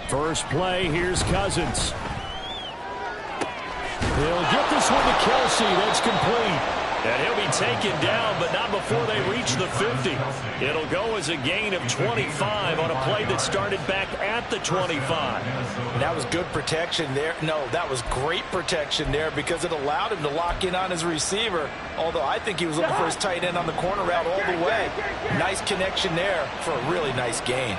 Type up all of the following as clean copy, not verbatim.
First play, here's Cousins. He'll get this one to Kelsey. That's complete. And he'll be taken down, but not before they reach the 50. It'll go as a gain of 25 on a play that started back at the 25. And that was good protection there. No, that was great protection there because it allowed him to lock in on his receiver. Although I think he was looking for his tight end on the corner route all the way. Nice connection there for a really nice gain.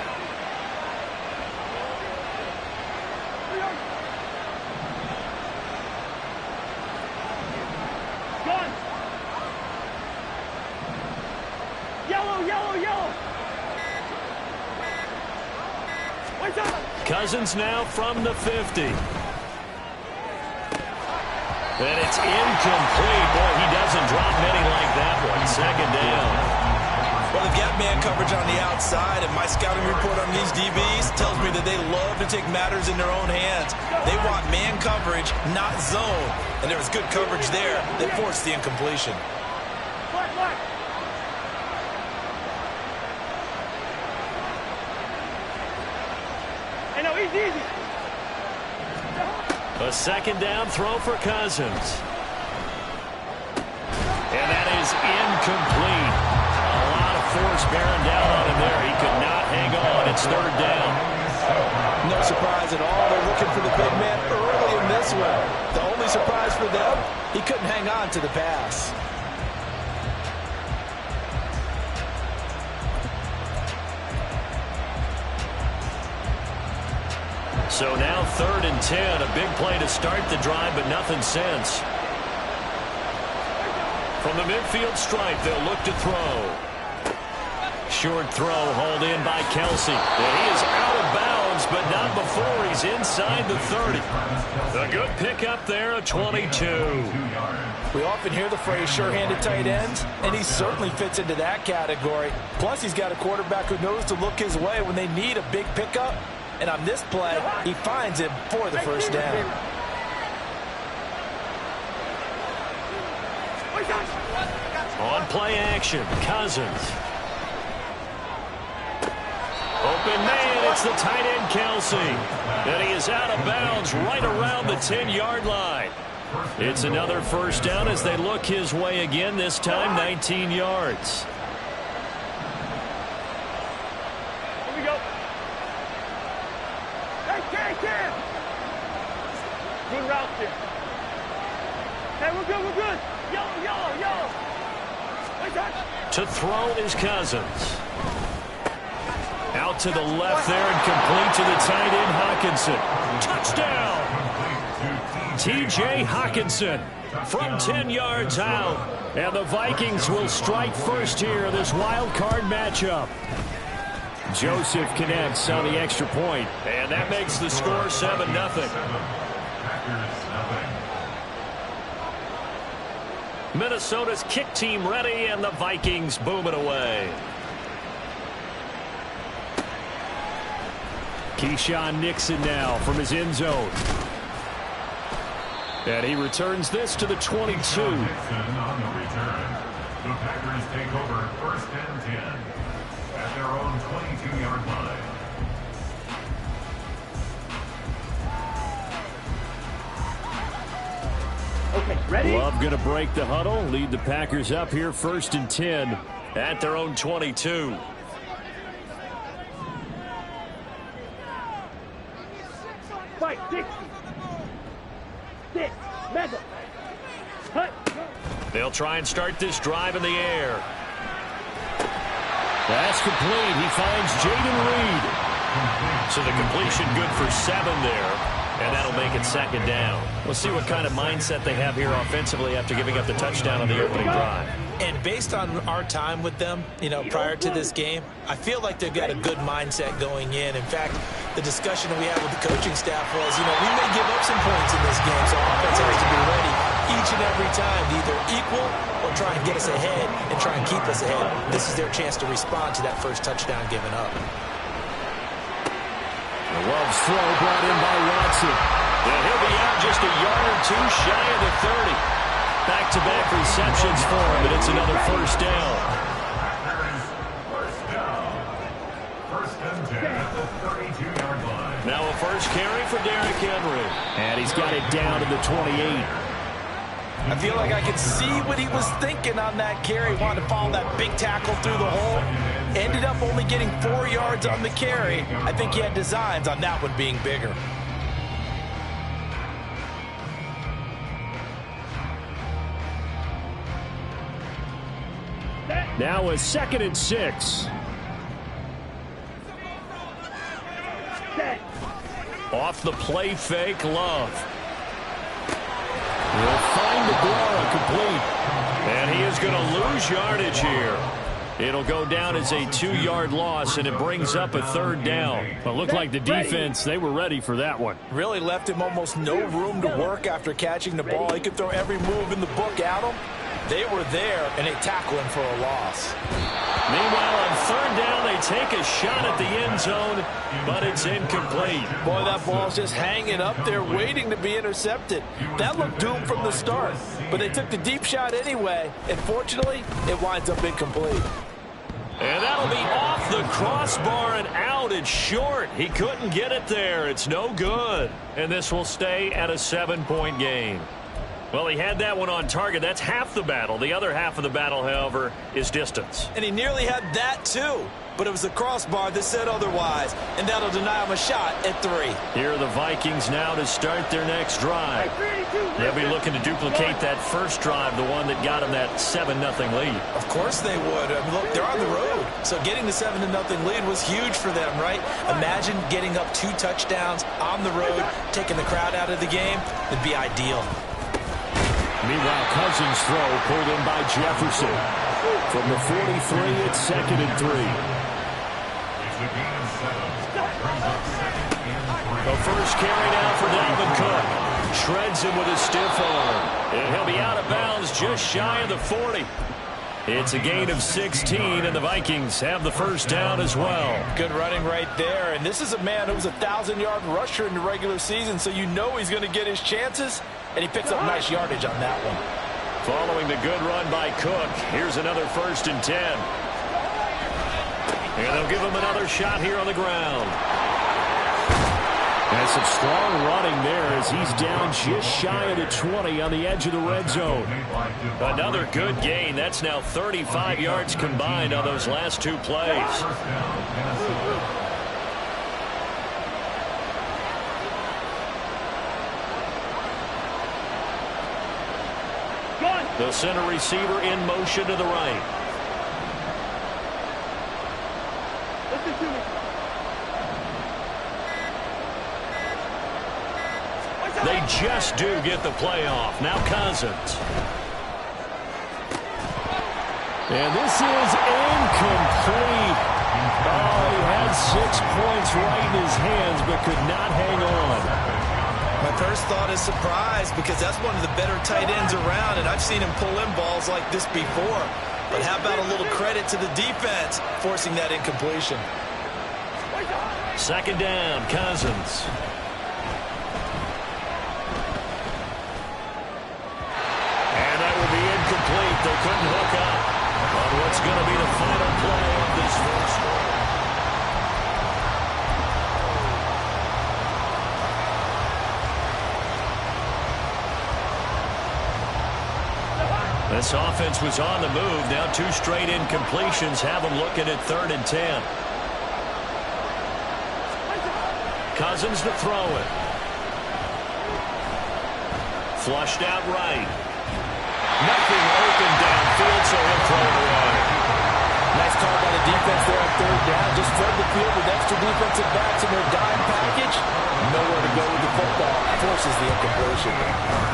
Cousins now from the 50. And it's incomplete. Boy, he doesn't drop many like that one. Second down. Well, they've got man coverage on the outside, and my scouting report on these DBs tells me that they love to take matters in their own hands. They want man coverage, not zone. And there was good coverage there that forced the incompletion. A second down throw for Cousins. And that is incomplete. A lot of force bearing down on him there. He could not hang on. It's third down. No surprise at all. They're looking for the big man early in this one. The only surprise for them, he couldn't hang on to the pass. So now 3rd and 10. A big play to start the drive, but nothing since. From the midfield stripe, they'll look to throw. Short throw hauled in by Kelsey. And he is out of bounds, but not before he's inside the 30. A good pickup there, a 22. We often hear the phrase sure-handed tight ends, and he certainly fits into that category. Plus, he's got a quarterback who knows to look his way when they need a big pickup. And on this play, he finds him for the first down. On play action, Cousins. Open man, it's the tight end Kelsey. And he is out of bounds right around the 10-yard line. It's another first down as they look his way again, this time 19 yards. Good route here. Hey, we're good. Yellow. To throw is Cousins. Out to the left there and complete to the tight end Hockenson. Touchdown! T.J. Hockenson from 10 yards out. And the Vikings will strike first here, this wild card matchup. Joseph connects on the extra point. And that makes the score 7-0. Minnesota's kick team ready, and the Vikings boom it away. Keyshawn Nixon now from his end zone. And he returns this to the 22. Nixon on the return. The Packers take over 1st and 10 at their own 22-yard line. Okay, ready? Love going to break the huddle, lead the Packers up here 1st and 10 at their own 22. Fight, six, mega. Cut. They'll try and start this drive in the air. That's complete. He finds Jaden Reed. So the completion good for 7 there. And that'll make it 2nd down. We'll see what kind of mindset they have here offensively after giving up the touchdown on the opening drive. And based on our time with them, prior to this game, I feel like they've got a good mindset going in. In fact, the discussion we had with the coaching staff was, we may give up some points in this game, so offense has to be ready each and every time to either equal or try and get us ahead and try and keep us ahead. This is their chance to respond to that first touchdown given up. Love's throw brought in by Watson. And he'll be out just a yard or two shy of the 30. Back-to-back receptions for him, and it's another first down. First down. 1st and for Derrick Henry. And he's got it down to the 28. I feel like I can see what he was thinking on that carry. Wanted to follow that big tackle through the hole. Ended up only getting 4 yards on the carry. I think he had designs on that one being bigger. Now a 2nd and 6. Off the play fake, Love. Will find Aguara complete. And he is going to lose yardage here. It'll go down as a 2-yard loss, and it brings up a 3rd down. But looked like the defense, they were ready for that one. Really left him almost no room to work after catching the ball. He could throw every move in the book at him. They were there, and they tackle him for a loss. Meanwhile, on 3rd down, they take a shot at the end zone, but it's incomplete. Boy, that ball's just hanging up there, waiting to be intercepted. That looked doomed from the start, but they took the deep shot anyway, and fortunately, it winds up incomplete. And that'll be off the crossbar and out. It's short. He couldn't get it there. It's no good. And this will stay at a 7-point game. Well, he had that one on target. That's half the battle. The other half of the battle, however, is distance. And he nearly had that, too. But it was the crossbar that said otherwise. And that'll deny him a shot at 3. Here are the Vikings now to start their next drive. They'll be looking to duplicate that first drive, the one that got him that 7-0 lead. Of course they would. I mean, look, they're on the road. So getting the 7-0 lead was huge for them, right? Imagine getting up 2 touchdowns on the road, taking the crowd out of the game. It'd be ideal. Meanwhile, Cousins' throw pulled in by Jefferson. From the 43, it's 2nd and 3. The first carry now for Dalvin Cook. Shreds him with a stiff arm. And he'll be out of bounds just shy of the 40. It's a gain of 16, and the Vikings have the first down as well. Good running right there. And this is a man who was a 1,000-yard rusher in the regular season, so you know he's going to get his chances. And he picks up nice yardage on that one. Following the good run by Cook, here's another 1st and 10. And they'll give him another shot here on the ground. And some strong running there as he's down just shy of the 20 on the edge of the red zone. Another good gain. That's now 35 yards combined on those last 2 plays. The center receiver in motion to the right. Listen to me. They just do get the playoff. Now Cousins. And this is incomplete. Oh, he had 6 points right in his hands, but could not hang on. My first thought is surprise, because that's one of the better tight ends around, and I've seen him pull in balls like this before. But how about a little credit to the defense forcing that incompletion? 2nd down, Cousins. And that will be incomplete. They couldn't hook up on what's going to be the final play of this first quarter. This offense was on the move. Now 2 straight incompletions have them looking at 3rd and 10. Cousins to throw it. Flushed out right. Nothing open downfield, so he'll throw it away. Nice call by the defense there on 3rd down. Just flood the field with extra defensive backs in their dime package. Nowhere to go with the football. Forces the incompletion.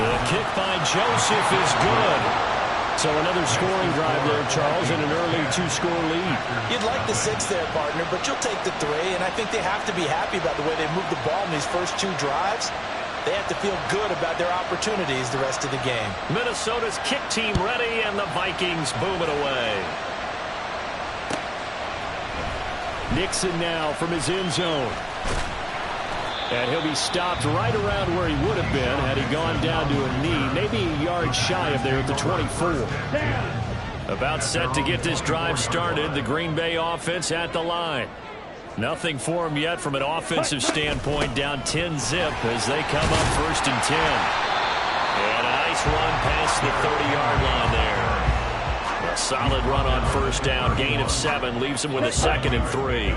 The kick by Joseph is good. So another scoring drive there, Charles, and an early 2-score lead. You'd like the 6 there, partner, but you'll take the 3, and I think they have to be happy about the way they moved the ball in these first 2 drives. They have to feel good about their opportunities the rest of the game. Minnesota's kick team ready, and the Vikings boom it away. Nixon now from his end zone. And he'll be stopped right around where he would have been had he gone down to a knee, maybe a yard shy of there at the 24. About set to get this drive started, the Green Bay offense at the line. Nothing for them yet from an offensive standpoint, down 10-zip as they come up 1st and 10. And a nice run past the 30-yard line there. A solid run on 1st down, gain of 7, leaves them with a 2nd and 3.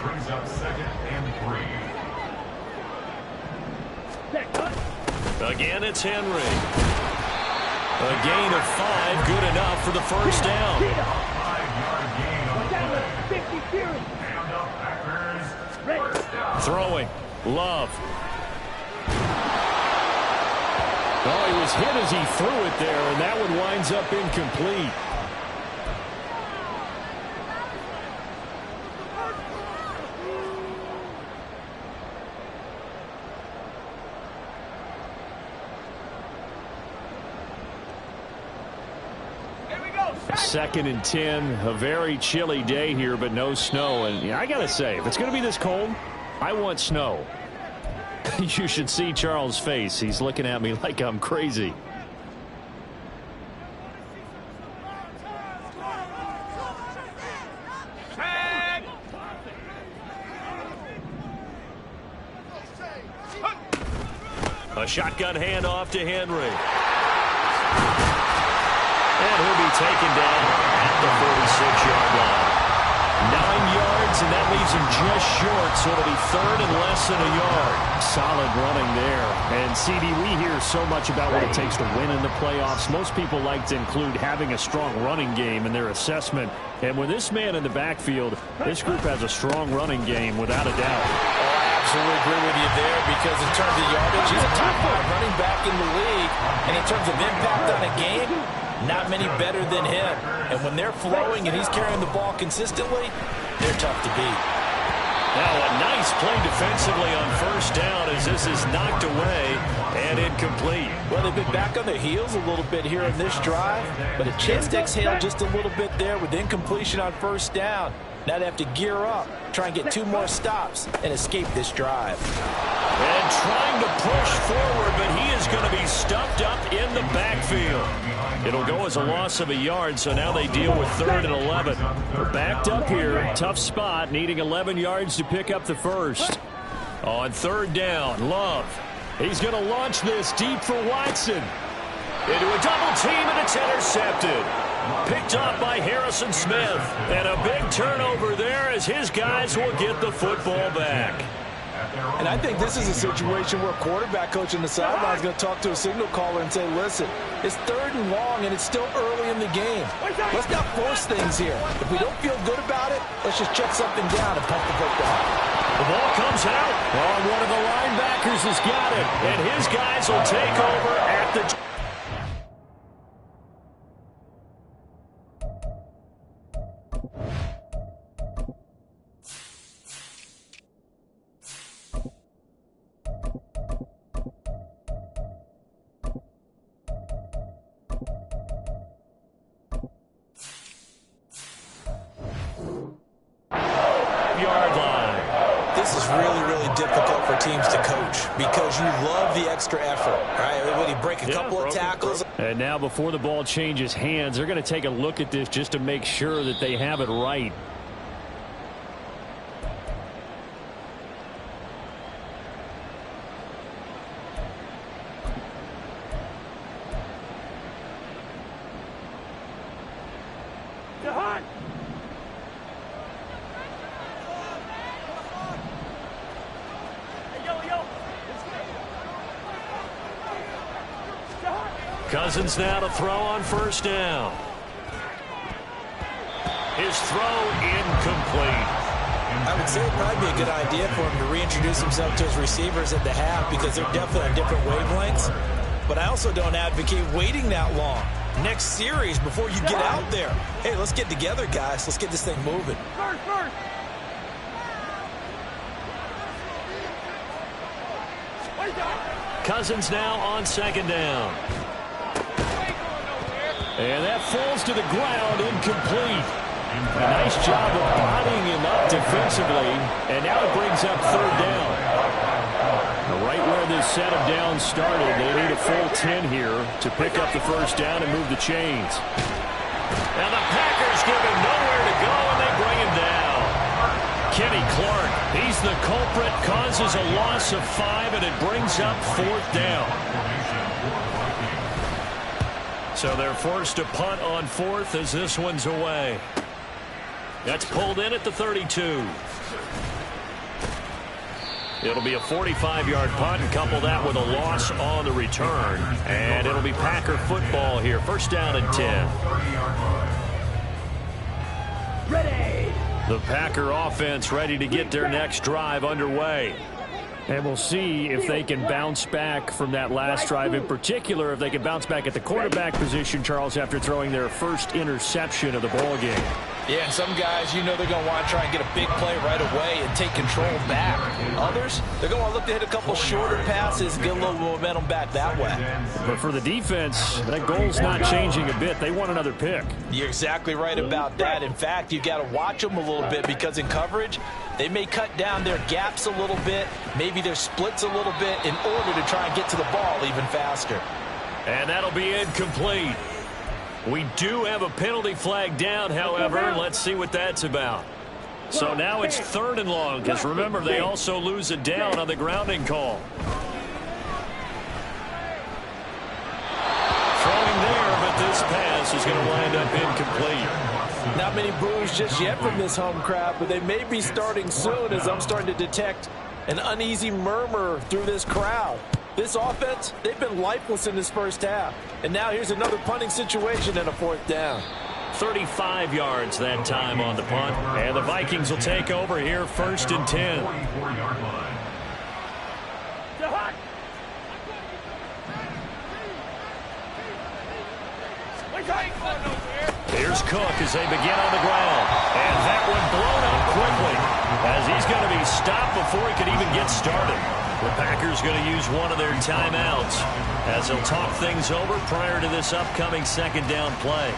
Brings up 2nd and 3. Again, it's Henry. A gain of 5, good enough for the 1st down. 5-yard gain on the play. And the Packers, 1st down. Throwing. Love. Oh, he was hit as he threw it there, and that one winds up incomplete. Second and 10, a very chilly day here, but no snow. And I got to say, if it's going to be this cold, I want snow. You should see Charles' face. He's looking at me like I'm crazy. A shotgun handoff to Henry. And he'll be taken down at the 46-yard line. 9 yards, and that leaves him just short, so it'll be 3rd and less than a yard. Solid running there. And, CD, we hear so much about what it takes to win in the playoffs. Most people like to include having a strong running game in their assessment. And with this man in the backfield, this group has a strong running game without a doubt. Absolutely agree with you there, because in terms of yardage, he's a top 5 running back in the league. And in terms of impact on a game, not many better than him. And when they're flowing and he's carrying the ball consistently, they're tough to beat. Now a nice play defensively on 1st down as this is knocked away and incomplete. Well, they've been back on their heels a little bit here in this drive, but a chance to exhale just a little bit there with incompletion on 1st down. Now they have to gear up, try and get 2 more stops, and escape this drive. And trying to push forward, but he is going to be stuffed up in the backfield. It'll go as a loss of a yard, so now they deal with 3rd and 11. They're backed up here, tough spot, needing 11 yards to pick up the 1st. On 3rd down, Love. He's going to launch this deep for Watson. Into a double team, and it's intercepted. Picked off by Harrison Smith. And a big turnover there as his guys will get the football back. And I think this is a situation where a quarterback coach in the sideline is going to talk to a signal caller and say, listen, it's 3rd and long, and it's still early in the game. Let's not force things here. If we don't feel good about it, let's just check something down and pump the football. The ball comes out. Oh, one of the linebackers has got it. And his guys will take over at the... yard line. This is really, really difficult for teams to coach because you love the extra effort, right? When you break a couple of tackles. And now before the ball changes hands, they're going to take a look at this just to make sure that they have it right. Cousins now to throw on 1st down. His throw incomplete. I would say it'd probably be a good idea for him to reintroduce himself to his receivers at the half because they're definitely on different wavelengths. But I also don't advocate waiting that long. Next series before you get out there. Hey, let's get together, guys. Let's get this thing moving. First. Cousins now on 2nd down. And that falls to the ground, incomplete. A nice job of bodying him up defensively, and now it brings up 3rd down. Right where this set of downs started, they need a full 10 here to pick up the 1st down and move the chains. Now the Packers give him nowhere to go, and they bring him down. Kenny Clark causes a loss of 5, and it brings up 4th down. So they're forced to punt on 4th as this one's away. That's pulled in at the 32. It'll be a 45-yard punt, and couple that with a loss on the return. And it'll be Packer football here. 1st down and 10. Ready. The Packer offense ready to get their next drive underway. And we'll see if they can bounce back from that last drive. In particular, if they can bounce back at the quarterback position, Charles, after throwing their first interception of the ball game. Yeah, and some guys, they're going to want to try and get a big play right away and take control back. Others, they're going to want to look to hit a couple shorter passes and get a little momentum back that way. But for the defense, that goal's not changing a bit. They want another pick. You're exactly right about that. In fact, you got to watch them a little bit because in coverage, they may cut down their gaps a little bit, maybe their splits a little bit in order to try and get to the ball even faster. And that'll be incomplete. We do have a penalty flag down, however. Let's see what that's about. So now it's 3rd and long, because remember, they also lose a down on the grounding call. Throwing there, but this pass is going to wind up incomplete. Not many boos just yet from this home crowd, but they may be starting soon as I'm starting to detect an uneasy murmur through this crowd. This offense, they've been lifeless in this first half. And now here's another punting situation and a 4th down. 35 yards that time on the punt. And the Vikings will take over here 1st and 10. Here's Cook as they begin on the ground. And that one blown up quickly as he's going to be stopped before he could even get started. The Packers going to use one of their timeouts as they'll talk things over prior to this upcoming 2nd down play.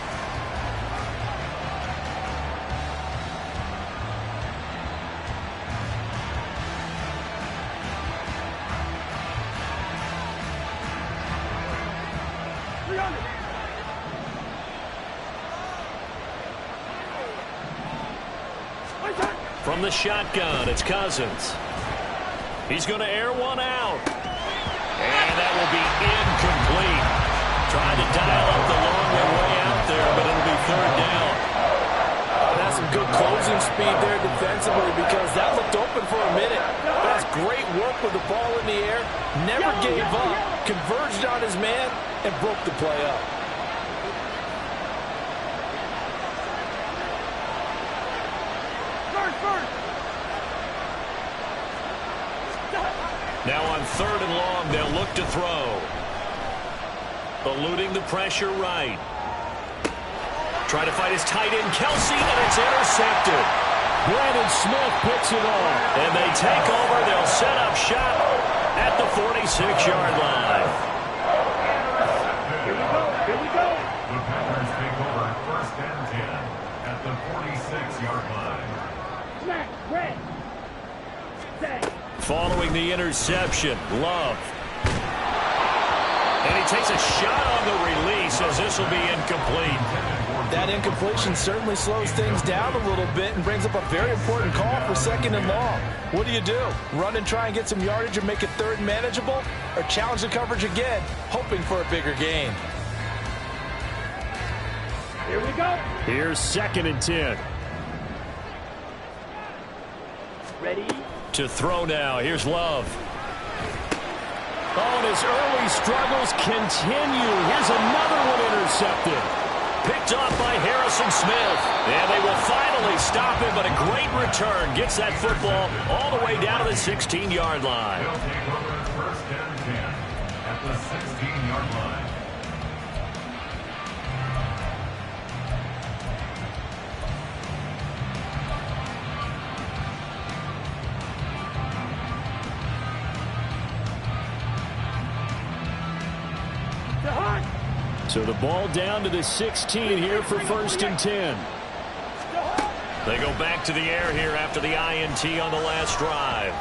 From the shotgun, it's Cousins. He's going to air one out. And that will be incomplete. Trying to dial up the long way out there, but it'll be 3rd down. That's some good closing speed there defensively because that looked open for a minute. That's great work with the ball in the air. Never gave up. Converged on his man and broke the play up. Now on 3rd and long, they'll look to throw. Eluding the pressure right. Trying to fight his tight end, Kelsey, and it's intercepted. Brandon Smith picks it off. And they take over. They'll set up shop at the 46-yard line. Here we go. The Packers take over 1st and 10 at the 46-yard line. Smack, red. Set. Following the interception, Love. And he takes a shot on the release as this will be incomplete. That incompletion certainly slows things down a little bit and brings up a very important call for 2nd and long. What do? Run and try and get some yardage and make it 3rd manageable? Or challenge the coverage again, hoping for a bigger gain? Here we go. Here's 2nd and 10. Ready. To throw now. Here's Love. Oh, and his early struggles continue. Here's another one intercepted. Picked off by Harrison Smith. And they will finally stop him, but a great return. Gets that football all the way down to the 16-yard line. They'll take over 1st and 10 at the 16-yard line. So the ball down to the 16 here for 1st and 10. They go back to the air here after the INT on the last drive.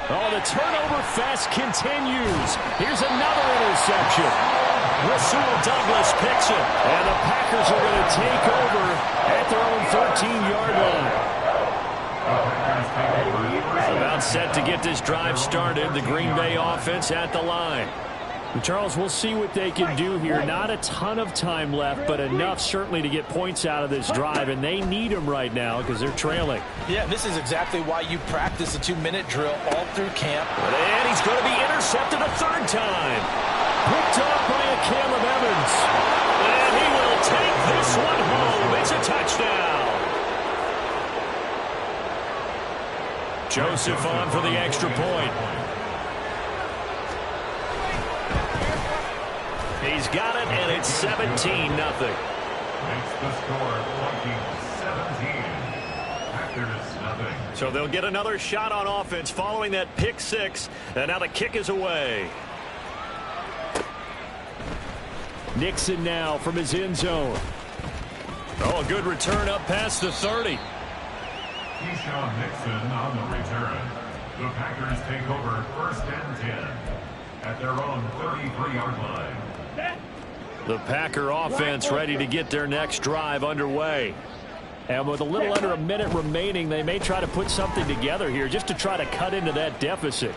Oh, the turnover fest continues. Here's another interception. Rasul Douglas picks it. And the Packers are going to take over at their own 13-yard line. The Packers take over About And set to get this drive started, the Green Bay offense at the line. Charles, we'll see what they can do here. Not a ton of time left, but enough certainly to get points out of this drive, and they need them right now because they're trailing. Yeah, this is exactly why you practice a 2-minute drill all through camp. And he's going to be intercepted a third time. Picked off by a Caleb Evans. And he will take this one home. It's a touchdown. Joseph on for the extra point. He's got it, and it's 17-0. Makes the score Vikings 17. Packers 0. So they'll get another shot on offense following that pick six, and now the kick is away. Nixon now from his end zone. Oh, a good return up past the 30. Keyshawn Nixon on the return. The Packers take over 1st and 10 at their own 33-yard line. The Packer offense ready to get their next drive underway. And with a little under a minute remaining, they may try to put something together here just to try to cut into that deficit.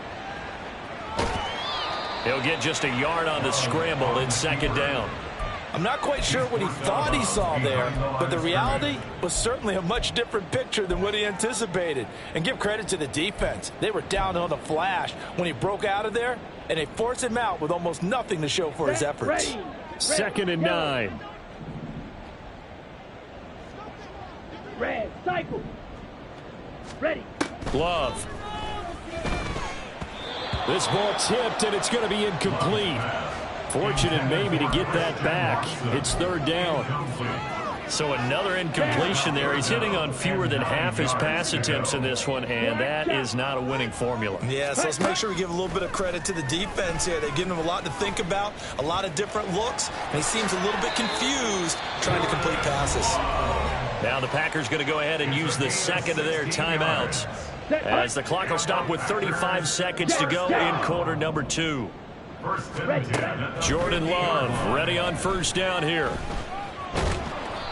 He'll get just a yard on the scramble in 2nd down. I'm not quite sure what he thought he saw there, but the reality was certainly a much different picture than what he anticipated. And give credit to the defense. They were down on the flash when he broke out of there, and they forced him out with almost nothing to show for his efforts. 2nd and 9. Red, cycle. Ready. Love. This ball tipped, and it's going to be incomplete. Fortunate maybe to get that back. It's 3rd down. So another incompletion there. He's hitting on fewer than half his pass attempts in this one, and that is not a winning formula. Yeah, so let's make sure we give a little bit of credit to the defense here. They've given him a lot to think about, a lot of different looks, and he seems a little bit confused trying to complete passes. Now the Packers going to go ahead and use the second of their timeouts, as the clock will stop with 35 seconds to go in quarter number 2. Jordan Love ready on 1st down here.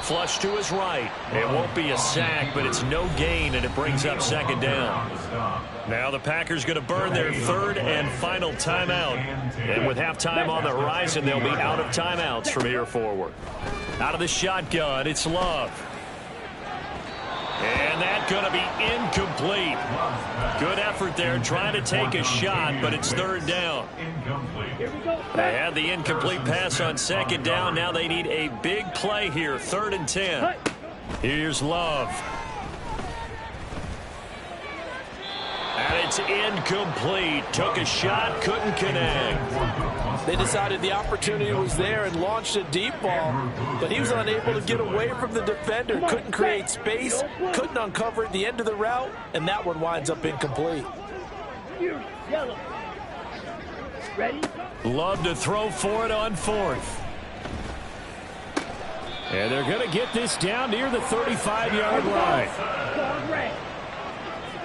Flush to his right. It won't be a sack, but it's no gain, and it brings up 2nd down. Now the Packers going to burn their 3rd and final timeout. And with halftime on the horizon, they'll be out of timeouts from here forward. Out of the shotgun, it's Love. And that's going to be incomplete. Good effort there trying to take a shot, but it's 3rd down. They had the incomplete pass on 2nd down. Now they need a big play here, 3rd and 10. Here's Love. And it's incomplete. Took a shot, couldn't connect. They decided the opportunity was there and launched a deep ball, but he was unable to get away from the defender. Couldn't create space, couldn't uncover at the end of the route, and that one winds up incomplete. Yellow. Ready. Love to throw for it on 4th. And they're going to get this down near the 35-yard line.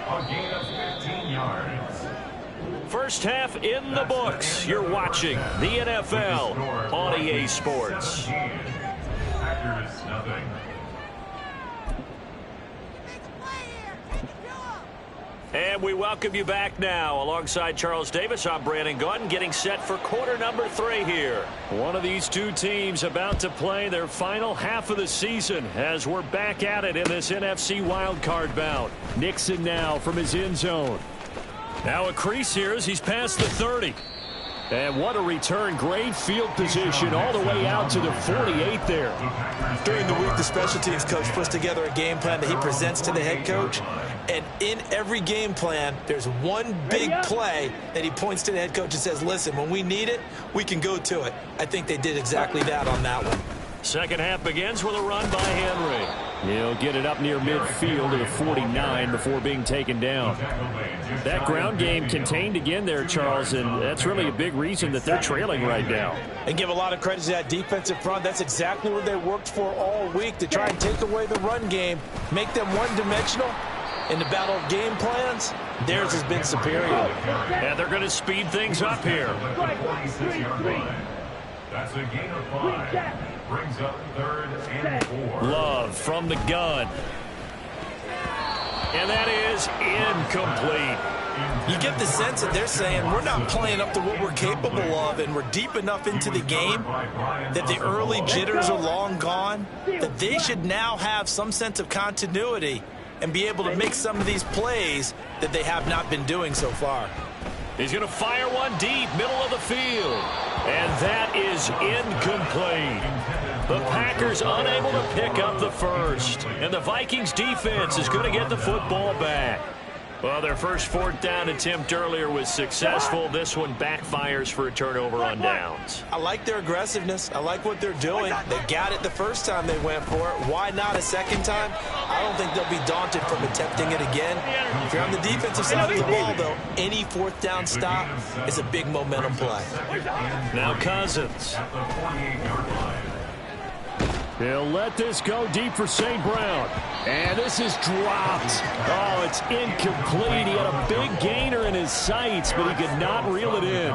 A gain of 15 yards. First half in the books. You're watching the NFL on EA Sports. Packers 0. And we welcome you back now. Alongside Charles Davis, I'm Brandon Gordon, getting set for quarter number 3 here. One of these two teams about to play their final half of the season as we're back at it in this NFC wildcard bout. Nixon now from his end zone. Now a crease here as he's past the 30. And what a return. Great field position all the way out to the 48 there. During the week, the special teams coach puts together a game plan that he presents to the head coach. And in every game plan, there's one big play that he points to the head coach and says, listen, when we need it, we can go to it. I think they did exactly that on that one. Second half begins with a run by Henry. He'll get it up near midfield to the 49 before being taken down. That ground game contained again there, Charles, and that's really a big reason that they're trailing right now. And give a lot of credit to that defensive front. That's exactly what they worked for all week, to try and take away the run game, make them one-dimensional. In the battle of game plans, theirs has been superior. And they're going to speed things up here. That's a gain of 5. Brings up 3rd and 4. Love from the gun. And that is incomplete. You get the sense that they're saying we're not playing up to what we're capable of, and we're deep enough into the game that the early jitters are long gone, that they should now have some sense of continuity and be able to make some of these plays that they have not been doing so far. He's going to fire one deep, middle of the field. And that is incomplete. The Packers unable to pick up the first. And the Vikings defense is going to get the football back. Well, their first 4th down attempt earlier was successful. This one backfires for a turnover on downs. I like their aggressiveness. I like what they're doing. They got it the first time they went for it. Why not a second time? I don't think they'll be daunted from attempting it again. If you're on the defensive side of the ball, though, any 4th down stop is a big momentum play. Now Cousins. He'll let this go deep for St. Brown. And this is dropped. Oh, it's incomplete. He had a big gainer in his sights, but he could not reel it in.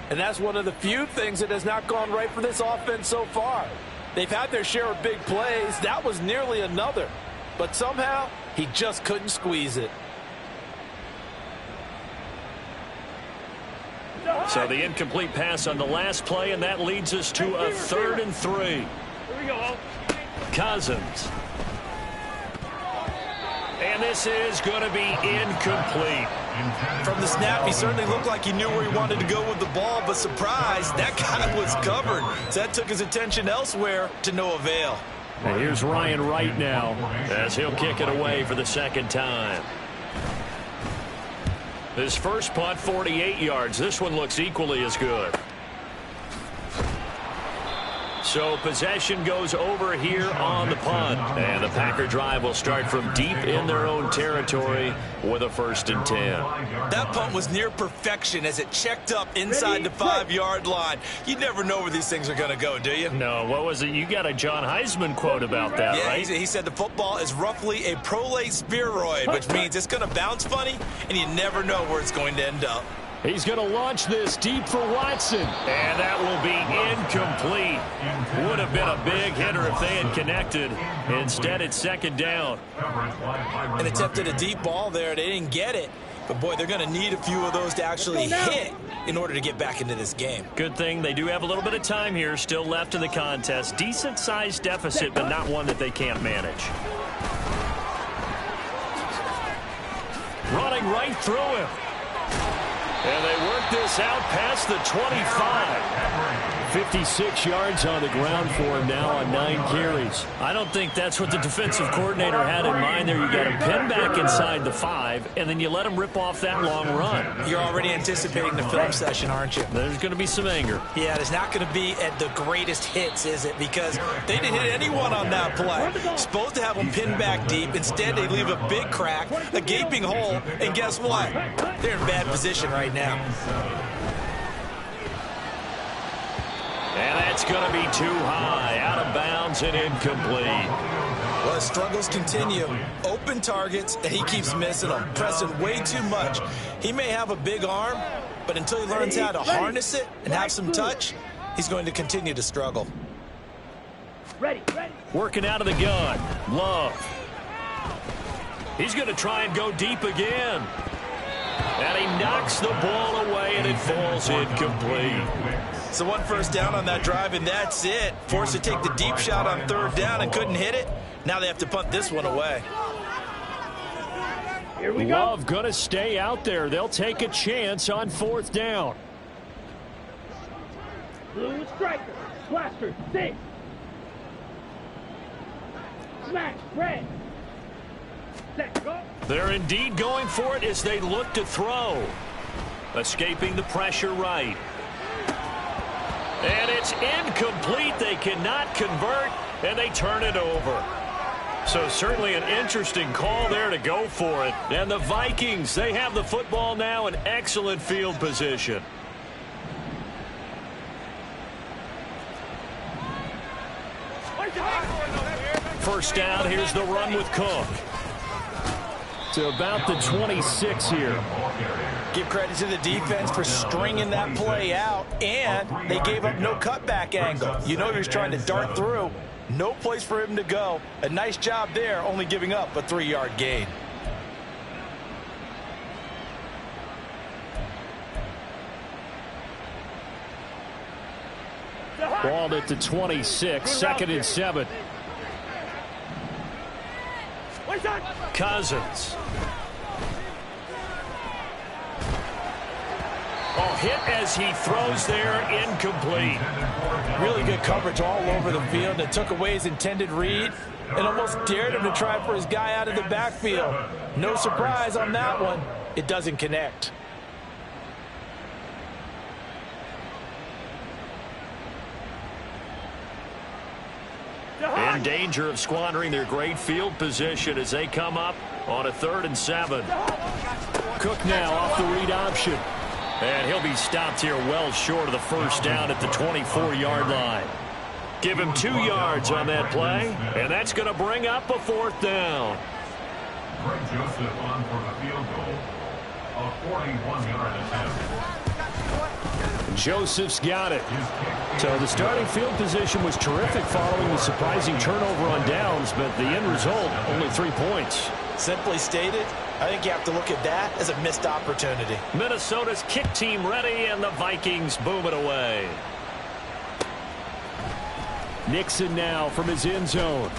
And that's one of the few things that has not gone right for this offense so far. They've had their share of big plays. That was nearly another. But somehow, he just couldn't squeeze it. So the incomplete pass on the last play, and that leads us to a 3rd and 3. Here we go. Cousins. And this is going to be incomplete. From the snap, he certainly looked like he knew where he wanted to go with the ball, but surprise, that guy was covered. So that took his attention elsewhere to no avail. And here's Ryan Wright now as he'll kick it away for the 2nd time. His first punt, 48 yards. This one looks equally as good. So possession goes over here on the punt. And the Packer drive will start from deep in their own territory with a 1st and 10. That punt was near perfection as it checked up inside the 5-yard line. You never know where these things are going to go, do you? No, what was it? You got a John Heisman quote about that, yeah, right? He said the football is roughly a prolate spheroid, which means it's going to bounce funny, and you never know where it's going to end up. He's going to launch this deep for Watson. And that will be incomplete. Would have been a big hitter if they had connected. Instead, it's 2nd down. And attempted a deep ball there. They didn't get it. But, boy, they're going to need a few of those to actually hit in order to get back into this game. Good thing they do have a little bit of time here still left in the contest. Decent-sized deficit, but not one that they can't manage. Running right through him. And they work this out past the 25. 56 yards on the ground for him now on 9 carries. I don't think that's what the defensive coordinator had in mind there. You got him pinned back inside the 5, and then you let him rip off that long run. You're already anticipating the film session, aren't you? There's going to be some anger. Yeah, it's not going to be at the greatest hits, is it? Because they didn't hit anyone on that play. Supposed to have them pinned back deep. Instead, they leave a big crack, a gaping hole, and guess what? They're in bad position right now. And that's going to be too high, out of bounds and incomplete. Well, his struggles continue. Open targets, and he keeps missing them, pressing way too much. He may have a big arm, but until he learns how to harness it and have some touch, he's going to continue to struggle. Ready. Working out of the gun. Love. He's going to try and go deep again. And he knocks the ball away, and it falls incomplete. So 1 first down on that drive, and that's it. Forced to take the deep shot on 3rd down and couldn't hit it. Now they have to punt this one away. Here we go. Love going to stay out there. They'll take a chance on 4th down. Blue striker. Blaster. 6. Smash. Red. Set. Go. They're indeed going for it as they look to throw. Escaping the pressure right. And it's incomplete. They cannot convert, and they turn it over. So certainly an interesting call there to go for it. And the Vikings, they have the football now in excellent field position. First down, here's the run with Cook. To about the 26 here. Give credit to the defense for stringing that play out, and they gave up no cutback angle. You know he was trying to dart through. No place for him to go. A nice job there, only giving up a 3-yard gain. Ball at the 26, 2nd and 7. Cousins. Oh, hit as he throws there, incomplete. Really good coverage all over the field. It took away his intended read and almost dared him to try for his guy out of the backfield. No surprise on that one. It doesn't connect. In danger of squandering their great field position as they come up on a 3rd and 7. Cook now off the read option. And he'll be stopped here well short of the first down at the 24-yard line. Give him 2 yards on that play, and that's going to bring up a 4th down. Greg Joseph on for the field goal. A 41-yard attempt. Joseph's got it. So the starting field position was terrific following the surprising turnover on downs, but the end result, only 3 points. Simply stated, I think you have to look at that as a missed opportunity. Minnesota's kick team ready, and the Vikings boom it away. Nixon now from his end zone.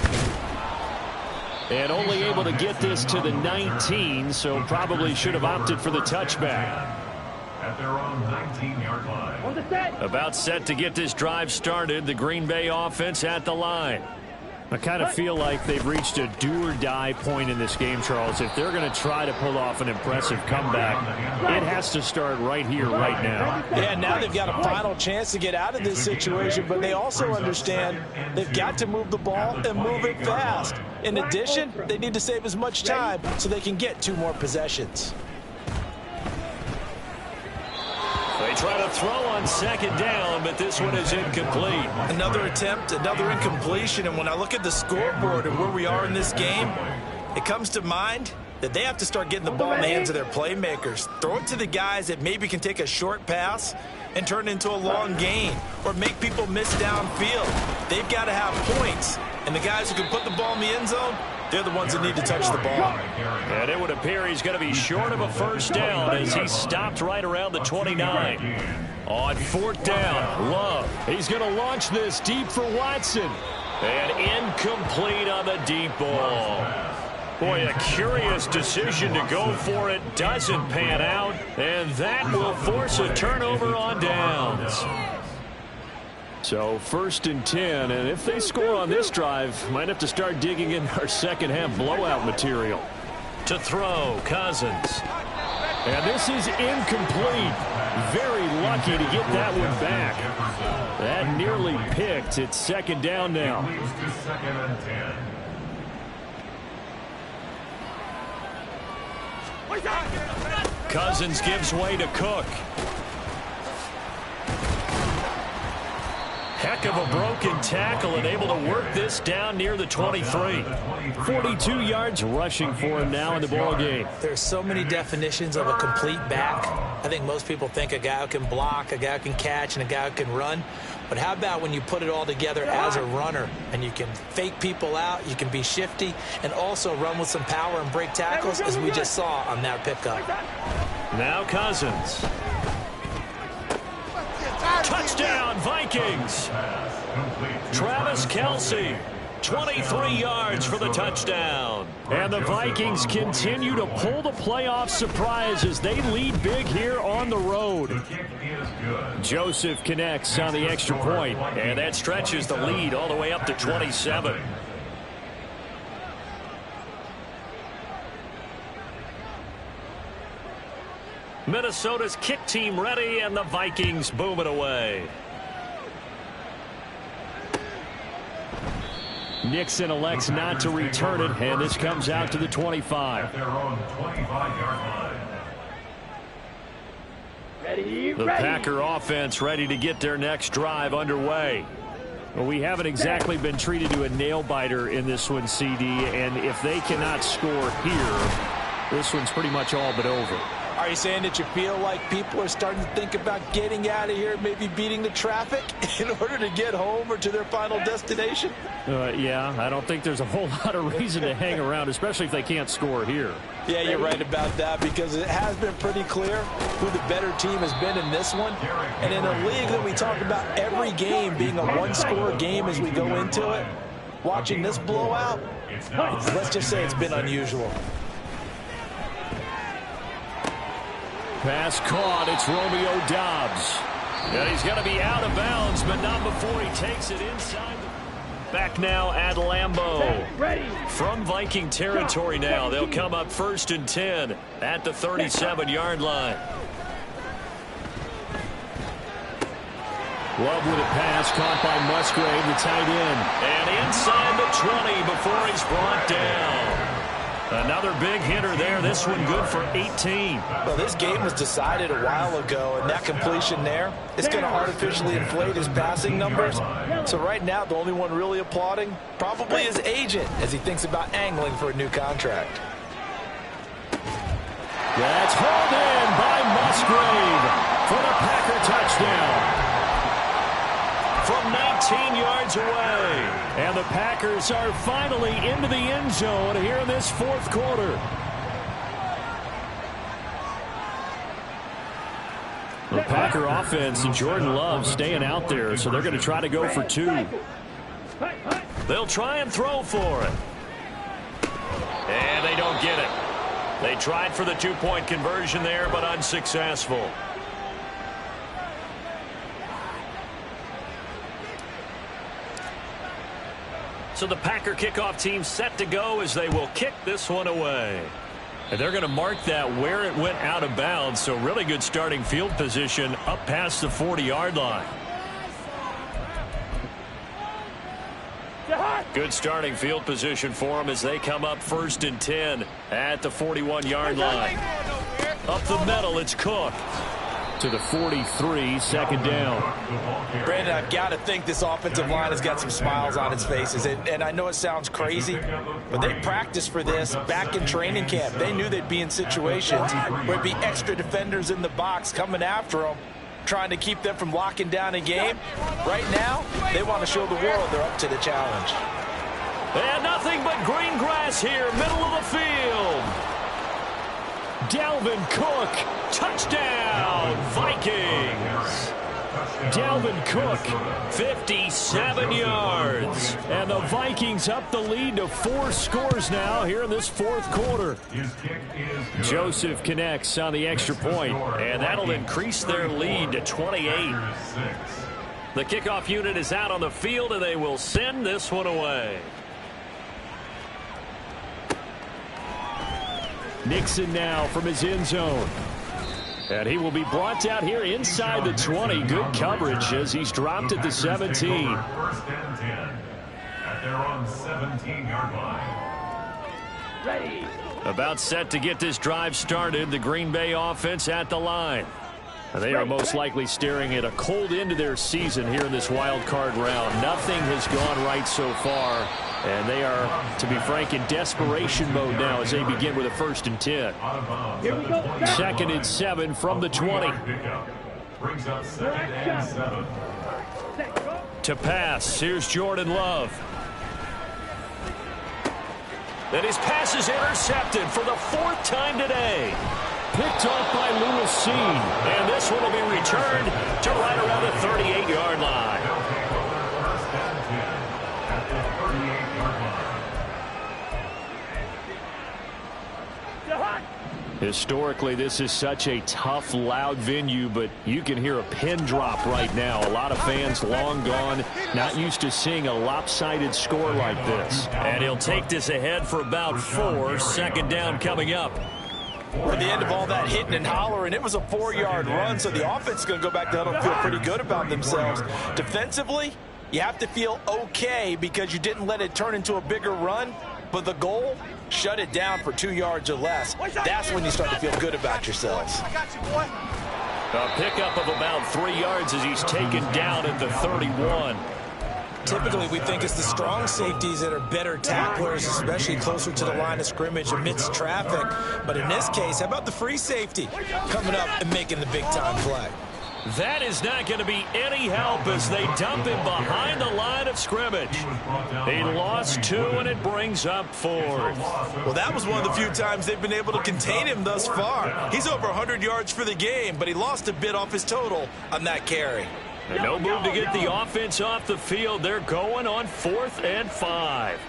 And only able to get this to the 19, so probably should have opted for the touchback. At their own 19-yard line. On the set. About set to get this drive started, the Green Bay offense at the line. I kind of feel like they've reached a do-or-die point in this game, Charles. If they're going to try to pull off an impressive comeback, it has to start right here, right now. Yeah, now they've got a final chance to get out of this situation, but they also understand they've got to move the ball and move it fast. In addition, they need to save as much time so they can get 2 more possessions. They try to throw on 2nd down, but this one is incomplete. Another attempt, another incompletion, and when I look at the scoreboard and where we are in this game, it comes to mind that they have to start getting the ball in the hands of their playmakers. Throw it to the guys that maybe can take a short pass and turn it into a long gain or make people miss downfield. They've got to have points, and the guys who can put the ball in the end zone, they're the ones that need to touch the ball. And it would appear he's going to be short of a first down as he stopped right around the 29. On 4th down, Love. He's going to launch this deep for Watson. And incomplete on the deep ball. Boy, a curious decision to go for it. Doesn't pan out. And that will force a turnover on downs. So 1st and 10, and if they score on this drive, might have to start digging in our second-half blowout material. To throw, Cousins. And this is incomplete. Very lucky to get that one back. That nearly picked. It's 2nd down now. Leads to 2nd and 10. Cousins gives way to Cook. Heck of a broken tackle and able to work this down near the 23. 42 yards rushing for him now in the ball game. There's so many definitions of a complete back. I think most people think a guy who can block, a guy who can catch, and a guy who can run. But how about when you put it all together as a runner and you can fake people out, you can be shifty, and also run with some power and break tackles, as we just saw on that pickup. Now Cousins. Touchdown, Vikings. Travis Kelce, 23 yards for the touchdown. And the Vikings continue to pull the playoff surprise as they lead big here on the road. Joseph connects on the extra point, and that stretches the lead all the way up to 27. Minnesota's kick team ready, and the Vikings boom it away. Nixon elects not to return it, and this comes out to the 25. At their own 25-yard line. The Packer offense ready to get their next drive underway. Well, we haven't exactly been treated to a nail-biter in this one, CD, and if they cannot score here, this one's pretty much all but over. Are you saying that you feel like people are starting to think about getting out of here, maybe beating the traffic in order to get home or to their final destination? Yeah, I don't think there's a whole lot of reason to hang around, especially if they can't score here. Yeah, you're right about that, because it has been pretty clear who the better team has been in this one. And in a league that we talk about every game being a one-score game as we go into it, watching this blowout, let's just say it's been unusual. Pass caught. It's Romeo Doubs. And he's going to be out of bounds, but not before he takes it inside. Back now at Lambeau. From Viking territory now. They'll come up 1st and 10 at the 37-yard line. Love with a pass caught by Musgrave, the tight end. And inside the 20 before he's brought down. Another big hitter there. This one good for 18. Well, this game was decided a while ago, and that completion there is going to artificially inflate his passing numbers. So right now, the only one really applauding probably his agent as he thinks about angling for a new contract. That's hauled in by Musgrave for the Packer touchdown. From 19 yards away. And the Packers are finally into the end zone here in this 4th quarter. The Packer offense and Jordan Love staying out there, so they're going to try to go for 2. They'll try and throw for it. And they don't get it. They tried for the 2-point conversion there, but unsuccessful. So the Packer kickoff team set to go as they will kick this one away. And they're going to mark that where it went out of bounds. So really good starting field position up past the 40-yard line. Good starting field position for them as they come up 1st and 10 at the 41-yard line. Up the middle, it's Cook. To the 43, 2nd down. Brandon, I've got to think this offensive line has got some smiles on its faces. And I know it sounds crazy, but they practiced for this back in training camp. They knew they'd be in situations where there'd be extra defenders in the box coming after them, trying to keep them from locking down a game. Right now, they want to show the world they're up to the challenge. And nothing but green grass here, middle of the field. Dalvin Cook, touchdown, Vikings. Dalvin Cook, 57 yards. And the Vikings up the lead to 4 scores now here in this 4th quarter. Joseph connects on the extra point, and that'll increase their lead to 28. The kickoff unit is out on the field, and they will send this one away. Nixon now from his end zone. And he will be brought down here inside the 20. Good coverage as he's dropped at the 17. 1st and 10 at their own 17-yard line. Ready. About set to get this drive started. The Green Bay offense at the line. And they are most likely staring at a cold end to their season here in this wild card round. Nothing has gone right so far. And they are, to be frank, in desperation mode now as they begin with a 1st and 10. Here we go. 2nd and 7 from the 20. Brings up 2nd and 7. To pass, here's Jordan Love. And his pass is intercepted for the 4th time today. Picked off by Lewis Seen. And this one will be returned to right around the 38-yard line. Historically, this is such a tough, loud venue, but you can hear a pin drop right now. A lot of fans long gone, not used to seeing a lopsided score like this. And he'll take this ahead for about 4. 2nd down coming up. For the end of all that hitting and hollering, it was a 4-yard run, so the offense is going to go back to huddle and feel pretty good about themselves. Defensively, you have to feel okay because you didn't let it turn into a bigger run, but the goal, shut it down for 2 yards or less. That's when you start to feel good about yourselves. A pickup of about 3 yards as he's taken down at the 31. typically we think it's the strong safeties that are better tacklers, especially closer to the line of scrimmage amidst traffic. But in this case, how about the free safety coming up and making the big-time play? That is not going to be any help as they dump him behind the line of scrimmage. He lost 2, and it brings up 4th. Well, that was one of the few times they've been able to contain him thus far. He's over 100 yards for the game, but he lost a bit off his total on that carry. And no move to get the offense off the field. They're going on 4th and 5.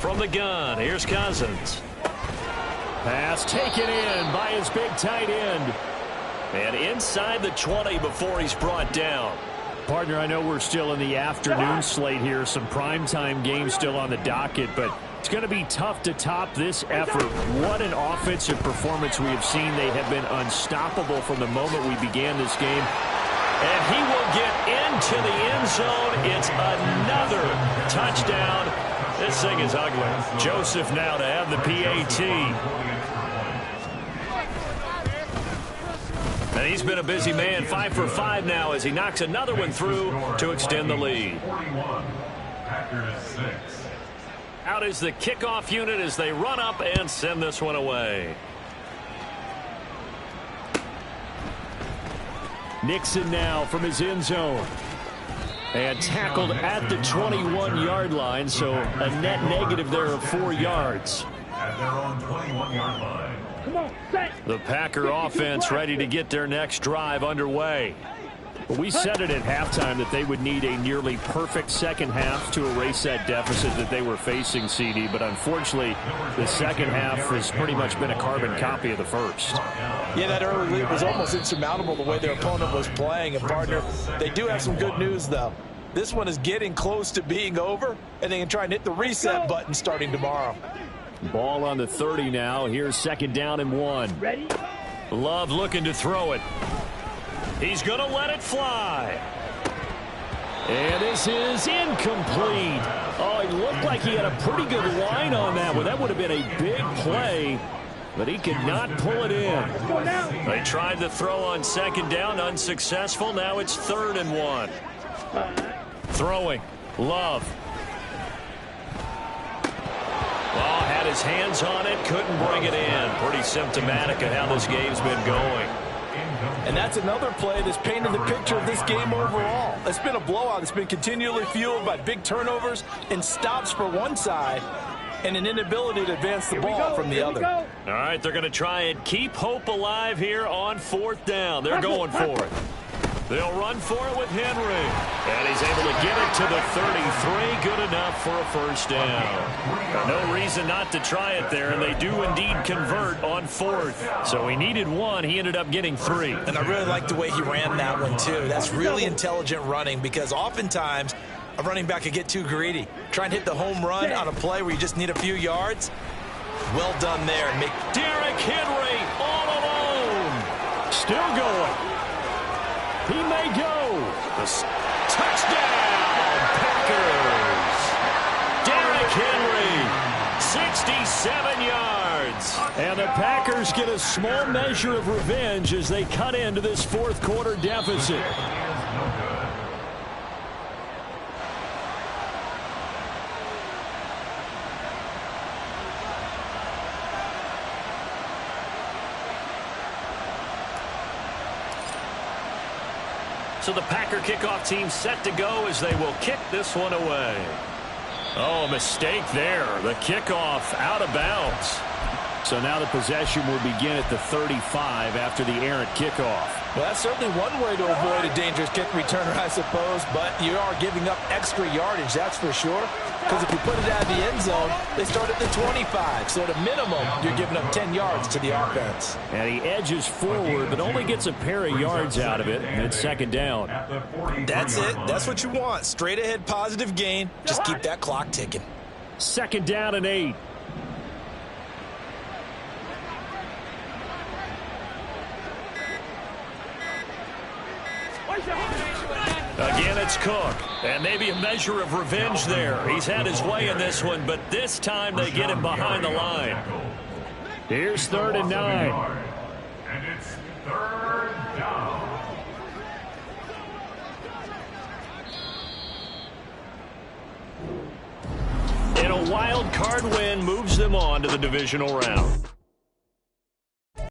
From the gun, here's Cousins. Pass taken in by his big tight end. And inside the 20 before he's brought down. Partner, I know we're still in the afternoon slate here. Some primetime games still on the docket, but it's going to be tough to top this effort. What an offensive performance we have seen. They have been unstoppable from the moment we began this game. And he will get into the end zone. It's another touchdown. This thing is ugly. Joseph now to have the PAT. And he's been a busy man, 5 for 5 now as he knocks another one through to extend the lead. Out is the kickoff unit as they run up and send this one away. Nixon now from his end zone. And tackled at the 21-yard line, so a net negative there of 4 yards. At their own 21-yard line. Come on, set. The Packer offense ready to get their next drive underway. We said it at halftime that they would need a nearly perfect second half to erase that deficit that they were facing, CD. But unfortunately, the second half has pretty much been a carbon copy of the first. Yeah, that early lead was almost insurmountable the way their opponent was playing. And, partner, they do have some good news, though. This one is getting close to being over, and they can try and hit the reset button starting tomorrow. Ball on the 30 now. Here's 2nd down and 1. Ready? Love looking to throw it. He's going to let it fly. And this is incomplete. Oh, it looked like he had a pretty good line on that one. That would have been a big play, but he could not pull it in. Go down. They tried to throw on 2nd down, unsuccessful. Now it's 3rd and 1. Throwing. Love. Well, had his hands on it, couldn't bring it in. Pretty symptomatic of how this game's been going. And that's another play that's painted the picture of this game overall. It's been a blowout. It's been continually fueled by big turnovers and stops for one side and an inability to advance the ball from the other. All right, they're going to try and keep hope alive here on 4th down. They're going for it. They'll run for it with Henry. And he's able to get it to the 33. Good enough for a first down. No reason not to try it there, and they do indeed convert on 4th. So he needed 1. He ended up getting 3. And I really like the way he ran that one, too. That's really intelligent running because oftentimes a running back could get too greedy. Try and hit the home run on a play where you just need a few yards. Well done there. Derrick Henry all alone. Still going. He may go. Touchdown, Packers. Derrick Henry, 67 yards. And the Packers get a small measure of revenge as they cut into this 4th quarter deficit. So the Packer kickoff team set to go as they will kick this one away. Oh, mistake there. The kickoff out of bounds. So now the possession will begin at the 35 after the errant kickoff. Well, that's certainly one way to avoid a dangerous kick returner, I suppose, but you are giving up extra yardage, that's for sure. Because if you put it out of the end zone, they start at the 25. So at a minimum, you're giving up 10 yards to the offense. And he edges forward, but only gets a pair of yards out of it, and it's 2nd down. That's it. That's what you want. Straight ahead positive gain. Just keep that clock ticking. 2nd down and 8. Again, it's Cook. And maybe a measure of revenge there. He's had his way in this one, but this time they get him behind the line. Here's 3rd and 9. And it's 3rd down. wild card win moves them on to the divisional round.